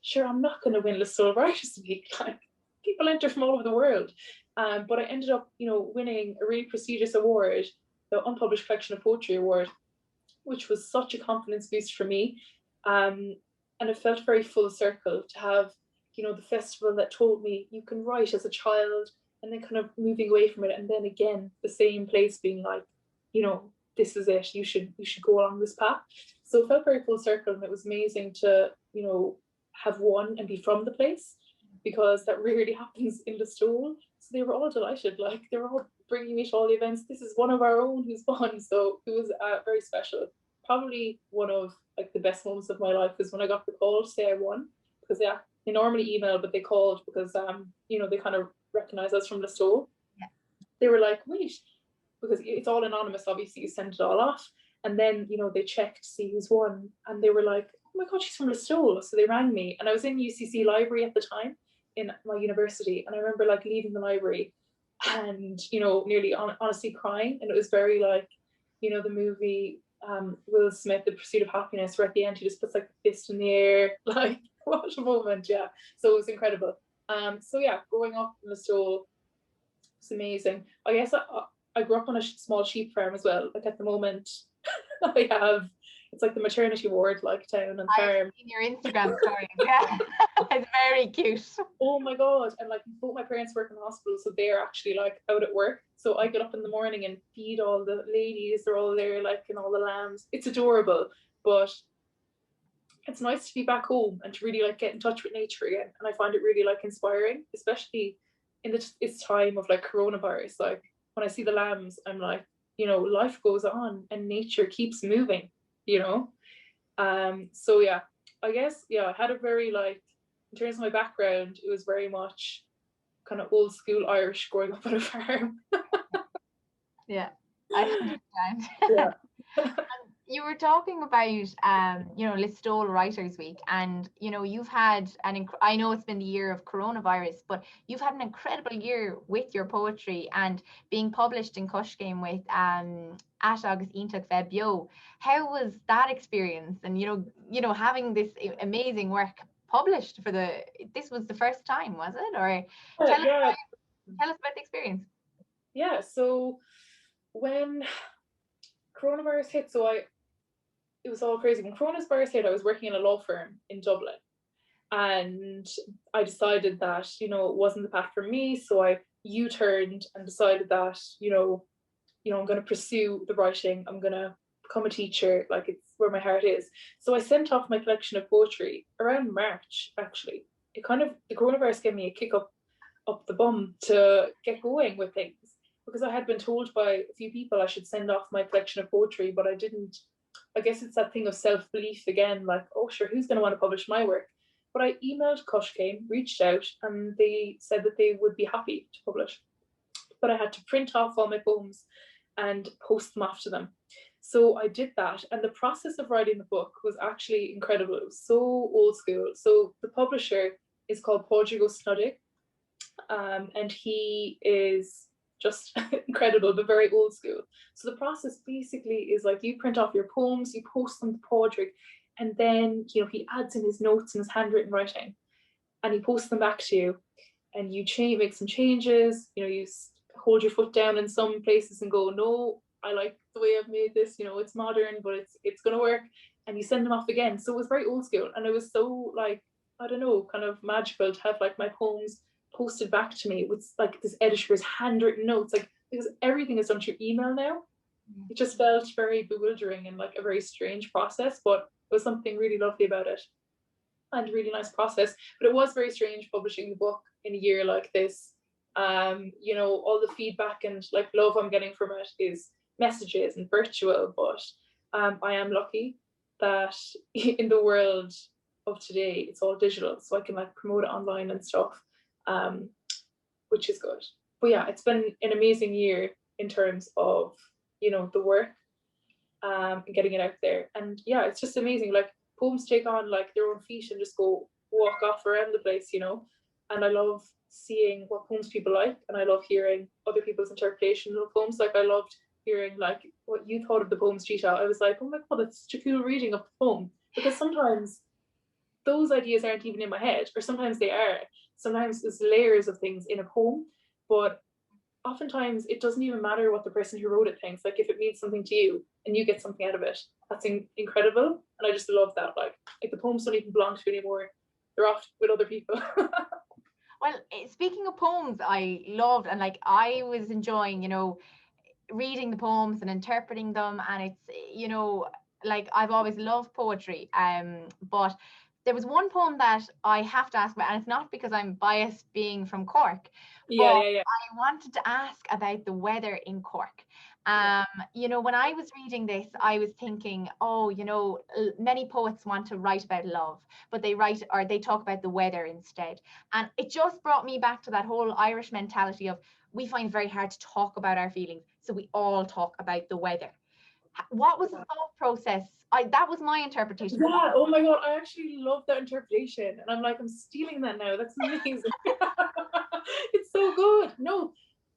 sure, I'm not going to win Listowel Writers' Week. Like, people enter from all over the world. But I ended up, you know, winning a really prestigious award, the Unpublished Collection of Poetry Award, which was such a confidence boost for me. And it felt very full circle to have, you know, the festival that told me you can write as a child, and then kind of moving away from it, and then again the same place being like, you know, this is it, you should go along this path. So it felt very full circle, and it was amazing to, you know, have won and be from the place, because that rarely happens in Listowel. So they were all delighted, like they were all bringing me to all the events. This is one of our own who's won. So it was very special. Probably one of like the best moments of my life was when I got the call to say I won, because they normally email, but they called because you know, they kind of recognize us from Listowel. Yeah. They were like, wait, because it's all anonymous, obviously you send it all off, and then, you know, they checked to see who's won, and they were like, oh my god, she's from Listowel. So they rang me, and I was in UCC library at the time in my university, and I remember like leaving the library and, you know, nearly honestly crying. And it was very like, you know, the movie Will Smith, The Pursuit of Happiness, where at the end he just puts like the fist in the air, like what a moment. Yeah, so it was incredible. So yeah, growing up in Listowel was amazing. I guess I grew up on a small sheep farm as well. Like at the moment I have, it's like the maternity ward like town and farm. I've seen your Instagram story. Yeah. It's very cute. Oh my god. And like both my parents work in the hospital, so they're actually like out at work. So I get up in the morning and feed all the ladies. They're all there, like, and all the lambs. It's adorable, but it's nice to be back home and to really like get in touch with nature again. And I find it really like inspiring, especially in this time of like coronavirus. Like when I see the lambs, I'm like, you know, life goes on and nature keeps moving, you know. So yeah, I guess, yeah, I had a very like, in terms of my background, it was very much kind of old school Irish growing up on a farm. Yeah, I understand. Yeah. You were talking about, you know, Listowel Writers' Week, and, you know, you've had I know it's been the year of coronavirus, but you've had an incredible year with your poetry and being published in Cushgame with Ait Iontach, Bheith Beo. How was that experience? And, you know, having this amazing work published this was the first time, was it? Or tell us about the experience. Yeah, so when coronavirus hit, it was all crazy. When coronavirus hit, I was working in a law firm in Dublin, and I decided that, you know, it wasn't the path for me. So I U-turned and decided that, you know, I'm going to pursue the writing. I'm going to become a teacher. Like, it's where my heart is. So I sent off my collection of poetry around March. Actually, the coronavirus gave me a kick up the bum to get going with things, because I had been told by a few people I should send off my collection of poetry, but I didn't. I guess it's that thing of self-belief again, like, oh sure, who's going to want to publish my work? But I emailed Cushcane, reached out, and they said that they would be happy to publish. But I had to print off all my poems and post them off to them. So I did that, and the process of writing the book was actually incredible. It was so old school. So the publisher is called Pádraig Ó Snoddig, and he is just incredible, but very old school. So the process basically is like you print off your poems, you post them to Pádraig, and then he adds in his notes and his handwritten writing, and he posts them back to you, and you make some changes. You hold your foot down in some places and go, no, I like the way I've made this. It's modern, but it's gonna work, and you send them off again. So it was very old school, and it was so like, I don't know, kind of magical to have like my poems posted back to me with like this editor's handwritten notes, like because everything is done through email now. It just felt very bewildering and like a very strange process, but it was something really lovely about it and a really nice process. But it was very strange publishing the book in a year like this. All the feedback and like love I'm getting from it is messages and virtual, but I am lucky that in the world of today it's all digital, so I can like promote it online and stuff, which is good. But yeah, it's been an amazing year in terms of the work and getting it out there. And yeah, it's just amazing. Like poems take on like their own feet and just go walk off around the place, and I love seeing what poems people like, and I love hearing other people's interpretation of poems. Like I loved hearing like what you thought of the poems, Gita. I was like, oh my god, that's such a cool reading of the poem, because sometimes those ideas aren't even in my head, or sometimes they are. Sometimes there's layers of things in a poem, but oftentimes it doesn't even matter what the person who wrote it thinks. Like if it means something to you and you get something out of it, that's incredible. And I just love that. Like the poems don't even belong to you anymore, they're off with other people. Well, speaking of poems, I loved, and like I was enjoying, reading the poems and interpreting them, and it's, like I've always loved poetry, but there was one poem that I have to ask about, and it's not because I'm biased being from Cork. Yeah. I wanted to ask about the weather in Cork. When I was reading this, I was thinking, many poets want to write about love, but they talk about the weather instead. And it just brought me back to that whole Irish mentality of we find it very hard to talk about our feelings, so we all talk about the weather. What was the thought process? That was my interpretation. Yeah, oh my god, I actually love that interpretation, and I'm stealing that now. That's amazing. It's so good. No,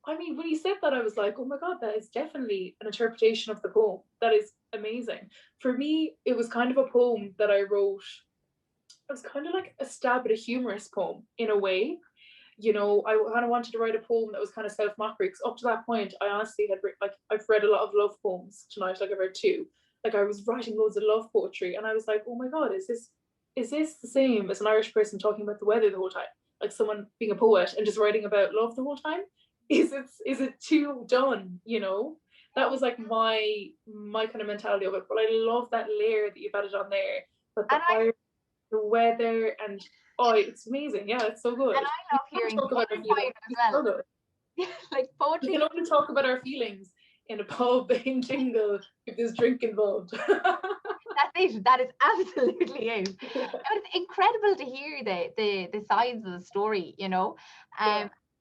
I mean, when you said that, I was like, oh my god, that is definitely an interpretation of the poem. That is amazing. For me, it was kind of a poem that I wrote. It was kind of like a stab at a humorous poem in a way. I kind of wanted to write a poem that was kind of self-mockery, because up to that point, I honestly had I've read a lot of love poems tonight. Like I've read 2. Like I was writing loads of love poetry, and I was like, oh my god, is this the same as an Irish person talking about the weather the whole time? Like someone being a poet and just writing about love the whole time? Is it too done? That was like my kind of mentality of it. But I love that layer that you've added on there. But the weather, and it's amazing. Yeah, it's so good. And I love hearing talk about our feelings as well. Like poetry. We can only talk about our feelings in a pub in Jingle if there's drink involved. That's it. That is absolutely it. It's incredible to hear the sides of the story, Yeah.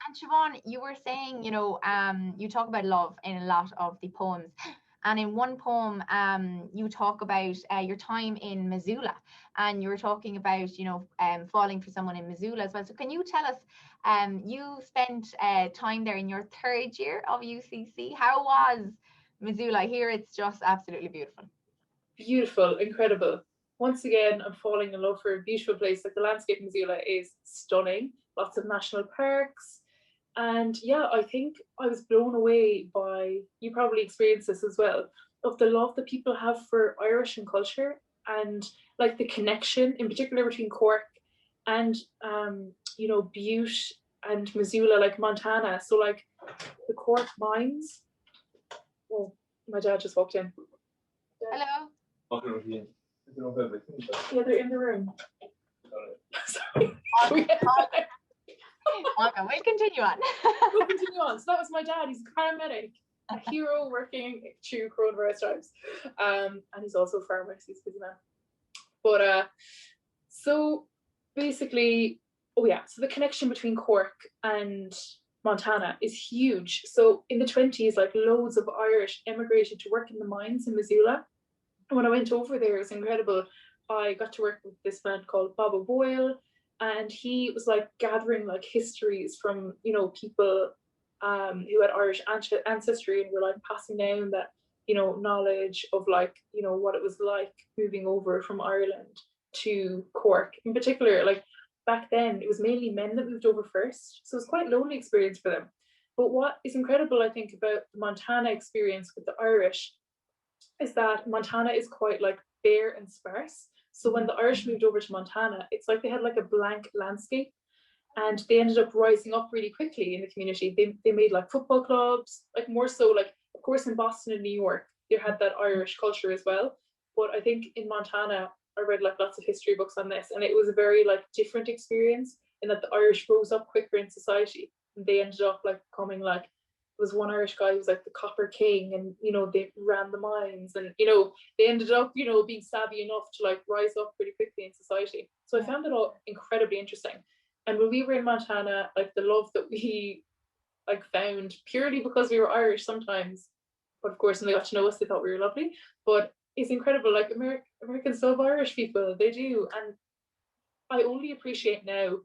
And Siobhán, you were saying, you talk about love in a lot of the poems. And in one poem, you talk about your time in Missoula, and you were talking about, falling for someone in Missoula as well. So can you tell us, you spent time there in your 3rd year of UCC. How was Missoula? I hear it's just absolutely beautiful. Beautiful, incredible. Once again, I'm falling in love for a beautiful place. Like the landscape in Missoula is stunning. Lots of national parks. And yeah, I think I was blown away by, you probably experienced this as well, of the love that people have for Irish and culture, and like the connection in particular between Cork and Butte and Missoula, like Montana. So like the Cork mines. Oh, my dad just walked in. Hello. Yeah, they're in the room. Sorry. Okay, we'll continue on. We'll continue on. So that was my dad. He's a paramedic, a hero working through coronavirus times. And he's also a farmer, so he's a busy man. But so basically, oh yeah, so the connection between Cork and Montana is huge. So in the 20s, like loads of Irish emigrated to work in the mines in Missoula. And when I went over there, it was incredible. I got to work with this man called Bob O'Boyle, and he was like gathering like histories from, you know, people who had Irish ancestry and were like passing down that, you know, knowledge of like, you know, what it was like moving over from Ireland to Cork. In particular, like back then, it was mainly men that moved over first. So it was quite a lonely experience for them. But what is incredible, I think, about the Montana experience with the Irish is that Montana is quite like bare and sparse. So when the Irish moved over to Montana, it's like they had like a blank landscape, and they ended up rising up really quickly in the community. They made like football clubs, like more so like, of course, in Boston and New York, they had that Irish culture as well. But I think in Montana, I read like lots of history books on this, and it was a very like different experience in that the Irish rose up quicker in society. And they ended up like becoming like, was one Irish guy who was like the Copper King, and you know, they ran the mines, and you know, they ended up, you know, being savvy enough to like rise up pretty quickly in society. So I found it all incredibly interesting. And when we were in Montana, like the love that we like found purely because we were Irish sometimes, but of course when they got to know us, they thought we were lovely. But it's incredible, like Americans love Irish people, they do. And I only appreciate now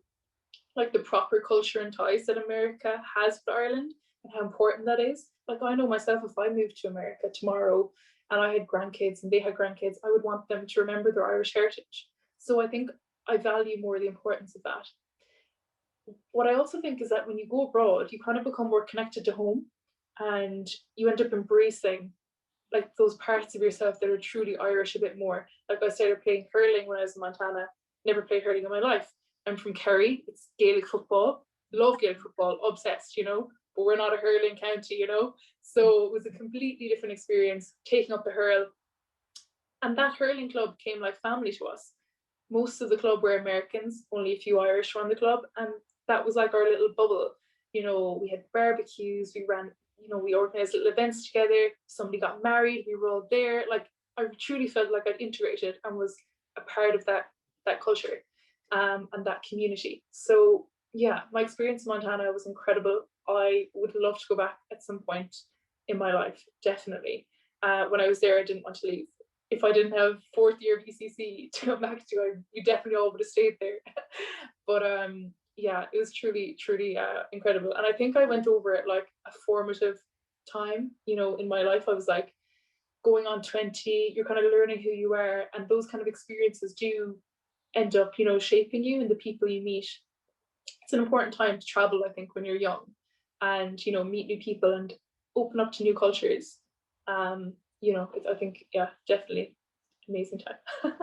like the proper culture and ties that America has with Ireland and how important that is. Like I know myself, if I moved to America tomorrow and I had grandkids and they had grandkids, I would want them to remember their Irish heritage. So I think I value more the importance of that. What I also think is that when you go abroad, you kind of become more connected to home, and you end up embracing like those parts of yourself that are truly Irish a bit more. Like I started playing hurling when I was in Montana, never played hurling in my life. I'm from Kerry, it's Gaelic football, love Gaelic football, obsessed, you know, but we're not a hurling county, you know. So it was a completely different experience taking up the hurl. And that hurling club became like family to us. Most of the club were Americans, only a few Irish were on the club, and that was like our little bubble. You know, we had barbecues, we ran, you know, we organized little events together. Somebody got married, we were all there. Like I truly felt like I'd integrated and was a part of that culture and that community. So yeah, my experience in Montana was incredible. I would love to go back at some point in my life, definitely. When I was there, I didn't want to leave. If I didn't have fourth year BCC to come back to, we definitely all would have stayed there. But yeah, it was truly incredible. And I think I went over at like a formative time, you know, in my life. I was like going on 20, you're kind of learning who you are, and those kind of experiences do end up, you know, shaping you and the people you meet. It's an important time to travel, I think, when you're young, and you know, meet new people and open up to new cultures. You know, I think, yeah, definitely amazing time.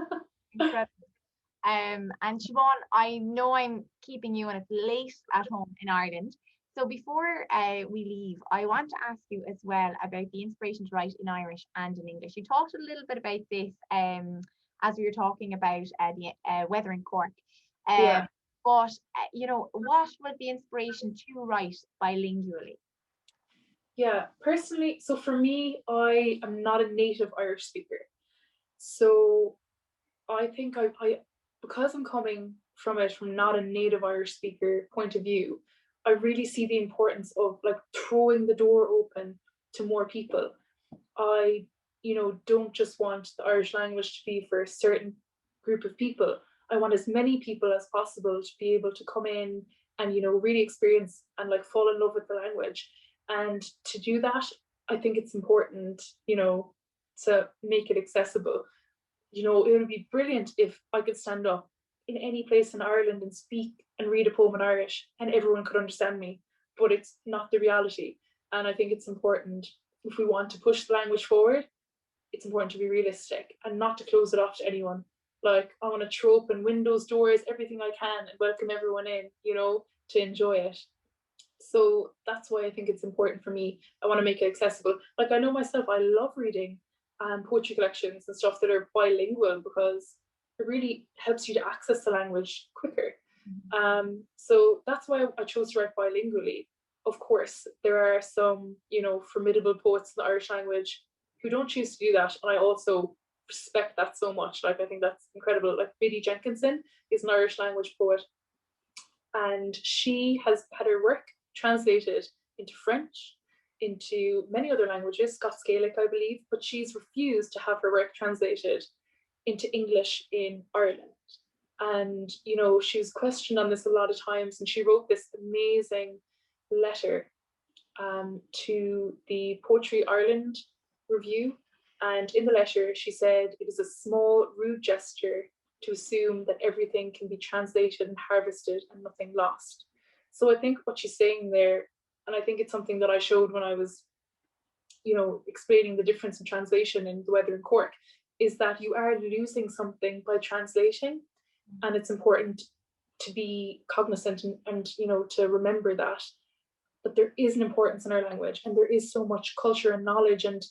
Incredible. And Siobhán, I know I'm keeping you and it's late at home in Ireland. So before we leave, I want to ask you as well about the inspiration to write in Irish and in English. You talked a little bit about this as we were talking about the weather in Cork. Yeah. But, you know, what was the inspiration to write bilingually? Yeah, personally, so for me, I am not a native Irish speaker. So I think I because I'm coming from it from not a native Irish speaker point of view, I really see the importance of like throwing the door open to more people. I, you know, don't just want the Irish language to be for a certain group of people. I want as many people as possible to be able to come in and, you know, really experience and like fall in love with the language. And to do that, I think it's important, you know, to make it accessible. You know, it would be brilliant if I could stand up in any place in Ireland and speak and read a poem in Irish and everyone could understand me, but it's not the reality. And I think it's important, if we want to push the language forward, it's important to be realistic and not to close it off to anyone. Like, I want to throw open windows, doors, everything I can and welcome everyone in, you know, to enjoy it. So that's why I think it's important for me. I want to make it accessible. Like, I know myself, I love reading poetry collections and stuff that are bilingual because it really helps you to access the language quicker. So that's why I chose to write bilingually. Of course, there are some, you know, formidable poets in the Irish language who don't choose to do that. And I also respect that so much. Like, I think that's incredible. Like, Biddy Jenkinson is an Irish language poet, and she has had her work translated into French, into many other languages, Scots Gaelic, I believe, but she's refused to have her work translated into English in Ireland. And, you know, she was questioned on this a lot of times, and she wrote this amazing letter to the Poetry Ireland review. And in the letter, she said, "It is a small, rude gesture to assume that everything can be translated and harvested and nothing lost." So I think what she's saying there, and I think it's something that I showed when I was, you know, explaining the difference in translation in The Weather in Cork, is that you are losing something by translating. And it's important to be cognizant and you know, to remember that there is an importance in our language, and there is so much culture and knowledge, and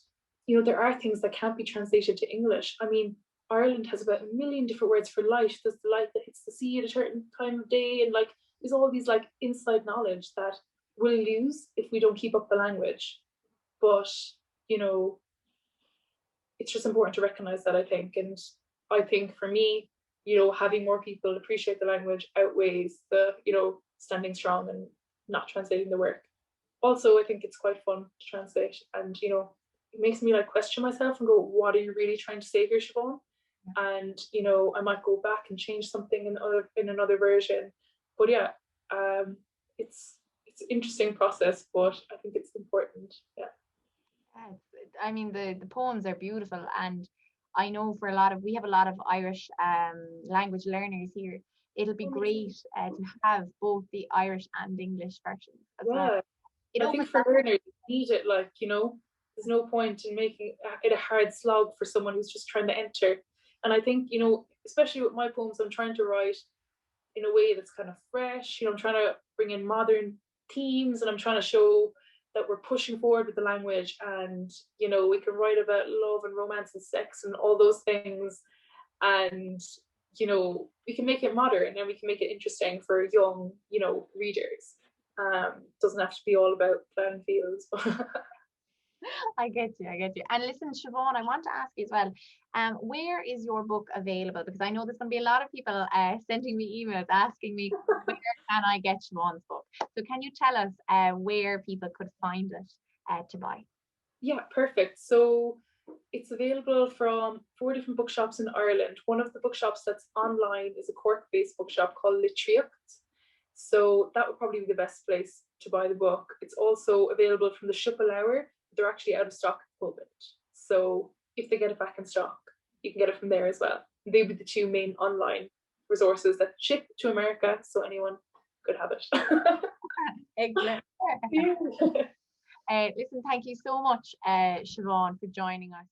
you know, there are things that can't be translated to English. I mean, Ireland has about 1 million different words for light. There's the light that hits the sea at a certain time of day, and like there's all these like inside knowledge that we'll lose if we don't keep up the language. But you know, it's just important to recognize that, I think. And I think for me, you know, having more people appreciate the language outweighs the, you know, standing strong and not translating the work. Also, I think it's quite fun to translate, and you know, it makes me like question myself and go, what are you really trying to say here, Siobhán? And you know, I might go back and change something in another version. But yeah, it's an interesting process, but I think it's important. Yeah. I mean, the poems are beautiful, and I know for we have a lot of Irish language learners here. It'll be great to have both the Irish and English versions as well. I think for learners, you need it. Like, you know, there's no point in making it a hard slog for someone who's just trying to enter. And I think, you know, especially with my poems, I'm trying to write in a way that's kind of fresh. You know, I'm trying to bring in modern themes, and I'm trying to show that we're pushing forward with the language, and you know, we can write about love and romance and sex and all those things, and you know, we can make it modern and we can make it interesting for young, you know, readers. Doesn't have to be all about ploughing fields. I get you. And listen, Siobhán, I want to ask you as well, where is your book available? Because I know there's going to be a lot of people sending me emails asking me, where can I get Siobhán's book? So can you tell us where people could find it to buy? Yeah, perfect. So it's available from 4 different bookshops in Ireland. One of the bookshops that's online is a Cork-based bookshop called Litriacht. So that would probably be the best place to buy the book. It's also available from the Shupalauer. They're actually out of stock at the moment. So if they get it back in stock, you can get it from there as well. They'd be the 2 main online resources that ship to America, so anyone could have it. Excellent. Listen, thank you so much, Siobhán, for joining us